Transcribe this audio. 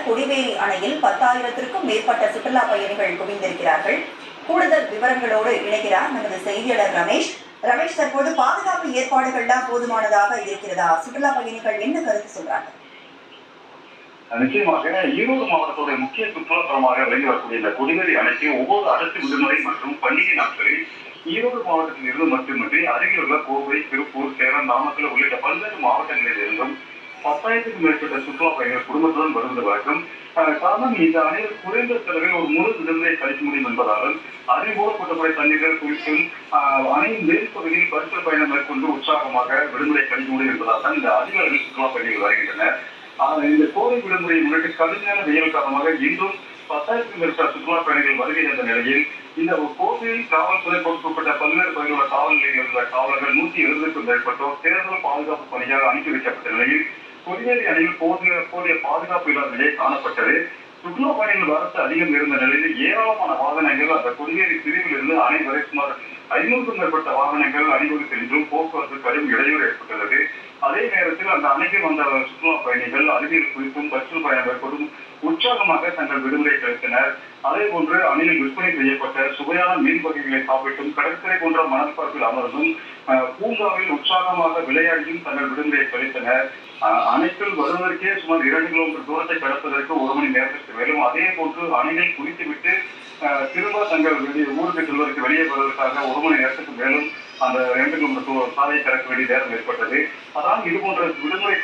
கொடிவேரி அணையில் 10,000த்திற்கும் மேற்பட்ட சுற்றுலா பயணிகள் குவிந்திருக்கிறார்கள். கூடுதல் விவரங்களோடு இணைக்கிறார் நமது செய்தியாளர் ரமேஷ். ரமேஷ், தற்போது பாதுகாப்பு ஏற்பாடுகள்லாம் போதுமானதாக இருக்கிறதா? சுற்றுலா பயணிகள் என்ன கருத்து சொல்றாங்க? நிச்சயமாக ஈரோடு மாவட்டத்துடைய முக்கிய சுற்றுலாத்தலமாக விளங்கி வரக்கூடிய இந்த கொடிவேரி அணைக்கு ஒவ்வொரு அரசு விடுமுறை மற்றும் பண்டிகை நாட்களில் ஈரோடு மாவட்டத்தில் இருந்து மட்டுமின்றி அருகில் உள்ள கோவை, திருப்பூர், சேலம், நாமக்கல் உள்ளிட்ட பல்வேறு மாவட்டங்களில் இருந்தும் 10,000க்கும் மேற்பட்ட சுற்றுலா பயணிகள் குடும்பத்துடன் வருவது வழக்கம். காரணம், இந்த அணையில் குறைந்த செலவில் ஒரு முழு விடுமுறை கழிக்க முடியும் என்பதாலும் அறிமுகப்பட்டமுறை தண்ணீர்கள் குறித்தும் அணையின் மேற்பகுதியில் பரிசல் பயணம் மேற்கொண்டு உற்சாகமாக விடுமுறை கழிக்க முடியும் என்பதால் தான் இந்த அதிக அளவில் சுற்றுலா பயணிகள் வருகின்றனர். இந்த கோடை விடுமுறையை முன்னிட்டு கடுமையான வெயில் காரணமாக இன்றும் 10,000க்கும் மேற்பட்ட சுற்றுலா பயணிகள் வருகை என்ற நிலையில் இந்த கோவையில் காவல்துறை பொறுப்புப்பட்ட பல்வேறு பகுதியில் காவல் நிலையங்களில் உள்ள காவலர்கள் 170க்கும் மேற்பட்டோர் தேர்தல் பாதுகாப்பு பணியாக அனுப்பி வைக்கப்பட்ட நிலையில் கொடிவேரி அணையில் போதிய பாதுகாப்பு இல்லாத நிலையை காணப்பட்டது. சுற்றுலா பயணிகள் வரத்து அதிகம் இருந்த நிலையில் ஏராளமான வாகனங்கள் அந்த கொடிவேரி பிரிவில் இருந்து அணை வரை சுமார் 500க்கும் மேற்பட்ட வாகனங்கள் அணிவகுத்து சென்றும் போக்குவரத்து கடும் இடையூறு ஏற்பட்டுள்ளது. அதே நேரத்தில் அந்த அணைக்கு வந்த சுற்றுலா பயணிகள் அருகில் குறித்தும் பஸ்ஸில் பயணம் மேற்கொண்டும் உற்சாகமாக தங்கள் விடுமுறை கழித்தனர். அதே போன்று அணையில் விற்பனை செய்யப்பட்ட சுவையான மீன் வகைகளை சாப்பிட்டும் கடற்கரை போன்ற மணற்பரப்பில் அமர்ந்தும் பூங்காவில் உற்சாகமாக விளையாடியும் தங்கள் விடுமுறையை கழித்தனர். அணைக்குள் வருவதற்கே சுமார் 2 கிலோமீட்டர் தூரத்தை கடப்பதற்கு 1 மணி நேரத்திற்கு மேலும் அதே போன்று அணையில் குளித்துவிட்டு திரும்ப தங்கள் ஊருக்கு செல்வதற்கு வெளியே வருவதற்காக 1 மணி நேரத்துக்கு மேலும் அந்த 2 கிலோமீட்டர் சாலையை கடக்க வேண்டிய நேரம் ஏற்பட்டது. அதான் இது போன்ற விடுமுறை